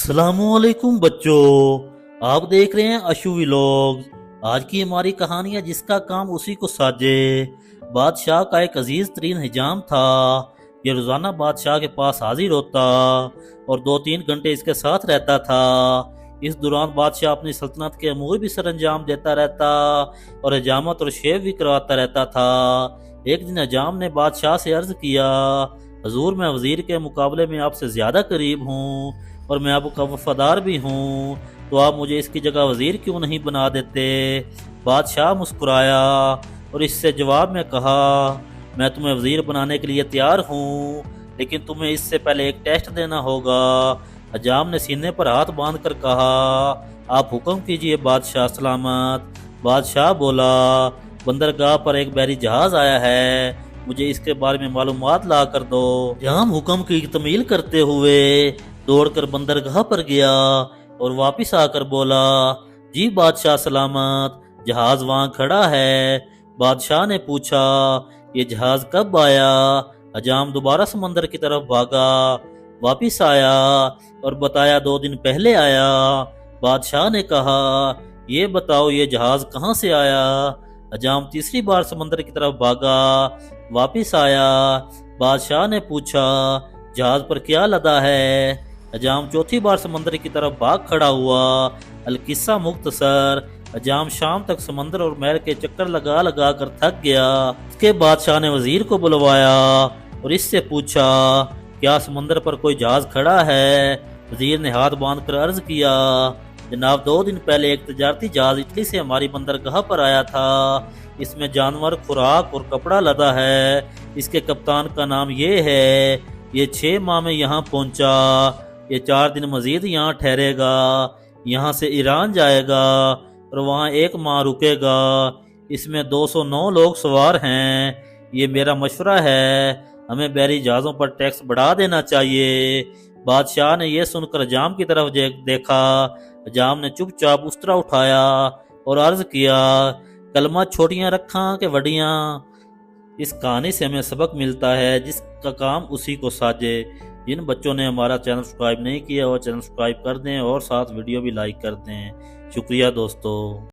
अस्सलामुअलैकुम बच्चों, आप देख रहे हैं अशु व्लॉग्स। आज की हमारी कहानी है जिसका काम उसी को साजे। बादशाह का एक अजीज तरीन हिजाम था। ये रोजाना बादशाह के पास हाजिर होता और 2-3 घंटे इसके साथ रहता था। इस दौरान बादशाह अपनी सल्तनत के अमूर भी सर अंजाम देता रहता और हजामत और शेव भी करवाता रहता था। एक दिन हजाम ने बादशाह से अर्ज किया, हजूर मैं वजीर के मुकाबले में आपसे ज्यादा करीब हूँ और मैं आपका वफादार भी हूँ, तो आप मुझे इसकी जगह वजीर क्यों नहीं बना देते। बादशाह मुस्कुराया और इससे जवाब में कहा, मैं तुम्हें वजीर बनाने के लिए तैयार हूँ, लेकिन तुम्हें इससे पहले एक टेस्ट देना होगा। हजाम ने सीने पर हाथ बांध कर कहा, आप हुक्म कीजिए बादशाह सलामत। बादशाह बोला, बंदरगाह पर एक बहरी जहाज आया है, मुझे इसके बारे में मालूमात ला कर दो। हजाम हुक्म की तमील करते हुए दौड़कर बंदरगाह पर गया और वापस आकर बोला, जी बादशाह सलामत, जहाज वहाँ खड़ा है। बादशाह ने पूछा, ये जहाज कब आया। हजाम दोबारा समंदर की तरफ भागा, वापस आया और बताया 2 दिन पहले आया। बादशाह ने कहा, ये बताओ ये जहाज कहाँ से आया। हजाम तीसरी बार समंदर की तरफ भागा, वापस आया। बादशाह ने पूछा, जहाज पर क्या लदा है। हजाम चौथी बार समंदर की तरफ भाग खड़ा हुआ। अलकिस्सा मुख्तसर, हजाम शाम तक समंदर और महल के चक्कर लगा लगा कर थक गया। उसके बादशाह ने वजीर को बुलवाया और इससे पूछा, क्या समंदर पर कोई जहाज खड़ा है। वजीर ने हाथ बांध कर अर्ज किया, जनाब 2 दिन पहले एक तजारती जहाज इटली से हमारी बंदरगाह पर आया था। इसमें जानवर, खुराक और कपड़ा लदा है। इसके कप्तान का नाम ये है। ये 6 माह में यहाँ पहुंचा। ये 4 दिन मजीद यहाँ ठहरेगा। यहाँ से ईरान जाएगा और वहाँ 1 माह रुकेगा। इसमें 209 लोग सवार हैं। ये मेरा मशवरा है, हमें बहरी जहाज़ों पर टैक्स बढ़ा देना चाहिए। बादशाह ने यह सुनकर हजाम की तरफ देखा। हजाम ने चुपचाप उस्तरा उठाया और अर्ज किया, कलमा छोटियां रखा के वडियां। इस कहानी से हमें सबक मिलता है, जिसका काम उसी को साजे। जिन बच्चों ने हमारा चैनल सब्सक्राइब नहीं किया वो चैनल सब्सक्राइब कर दें और साथ वीडियो भी लाइक कर दें। शुक्रिया दोस्तों।